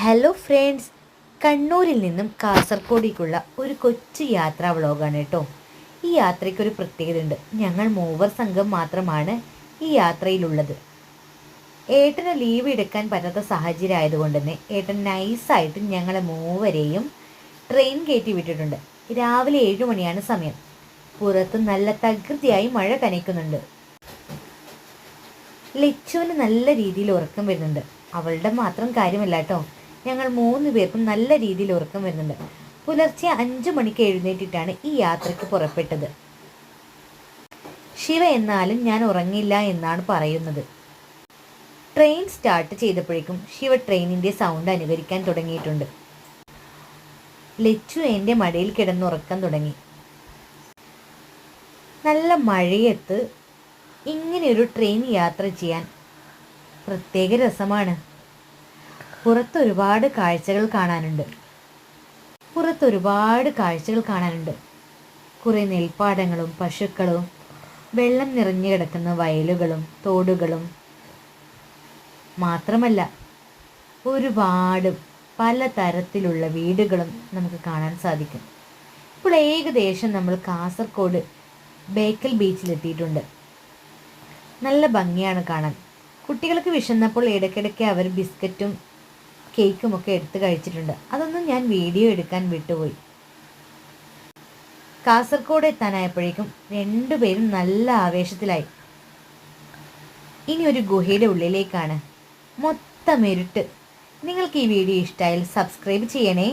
Hello friends, കണ്ണൂരിൽ നിന്നും കാസർഗോഡേക്കുള്ള ഒരു കൊച്ചു യാത്രാ വ്ളോഗാണ് കേട്ടോ. ഈ യാത്രയ്ക്കൊരു പ്രത്യേകത ഉണ്ട്. ഞങ്ങൾ മൂവർ സംഘം മാത്രമാണ് ഈ യാത്രയിലുള്ളത്. ഏട്ടന് ലീവ് എടുക്കാൻ പറ്റാത്ത സാഹചര്യം ആയതുകൊണ്ട് തന്നെ ഏട്ടൻ നൈസായിട്ട് ഞങ്ങളെ മൂവരെയും ട്രെയിൻ കയറ്റി വിട്ടിട്ടുണ്ട്. രാവിലെ 7 മണിയാണ് സമയം. പുറത്ത് നല്ല തകൃതിയായി മഴ കനയ്ക്കുന്നുണ്ട്. ലച്ചുവിന് നല്ല രീതിയിൽ ഉറക്കം വരുന്നുണ്ട്. അവളുടെ മാത്രം കാര്യമല്ല കേട്ടോ, ഞങ്ങൾ 3 പേർക്കും നല്ല രീതിയിൽ ഉറക്കം വരുന്നുണ്ട്. പുലർച്ചെ 5 മണിക്ക് എഴുന്നേറ്റിട്ടാണ് ഈ യാത്രയ്ക്ക് പുറപ്പെട്ടത്. ശിവ എന്നാലും ഞാൻ ഉറങ്ങില്ല എന്നാണ് പറയുന്നത്. ട്രെയിൻ സ്റ്റാർട്ട് ചെയ്തപ്പോഴേക്കും ശിവ ട്രെയിനിൻ്റെ സൗണ്ട് അനുകരിക്കാൻ തുടങ്ങിയിട്ടുണ്ട്. ലച്ചു എൻ്റെ മടിയിൽ കിടന്നുറക്കാൻ തുടങ്ങി. നല്ല മഴയത്ത് ഇങ്ങനെയൊരു ട്രെയിൻ യാത്ര ചെയ്യാൻ പ്രത്യേക രസമാണ്. പുറത്തൊരുപാട് കാഴ്ചകൾ കാണാനുണ്ട്. കുറേ നെൽപ്പാടങ്ങളും പശുക്കളും വെള്ളം നിറഞ്ഞു കിടക്കുന്ന വയലുകളും തോടുകളും മാത്രമല്ല ഒരുപാട് പലതരത്തിലുള്ള വീടുകളും നമുക്ക് കാണാൻ സാധിക്കും. ഇപ്പോൾ ഏകദേശം നമ്മൾ കാസർഗോഡ് ബേക്കൽ ബീച്ചിലെത്തിയിട്ടുണ്ട്. നല്ല ഭംഗിയാണ് കാണാൻ. കുട്ടികൾക്ക് വിശന്നപ്പോൾ ഇടയ്ക്കിടയ്ക്ക് അവർ ബിസ്ക്കറ്റും കേക്കുമൊക്കെ എടുത്ത് കഴിച്ചിട്ടുണ്ട്. അതൊന്നും ഞാൻ വീഡിയോ എടുക്കാൻ വിട്ടുപോയി. കാസർഗോഡ് എത്താനായപ്പോഴേക്കും 2 പേരും നല്ല ആവേശത്തിലായി. ഇനി ഒരു ഗുഹയുടെ ഉള്ളിലേക്കാണ്. മൊത്തം ഇരുട്ട്. നിങ്ങൾക്ക് ഈ വീഡിയോ ഇഷ്ടമായാൽ സബ്സ്ക്രൈബ് ചെയ്യണേ.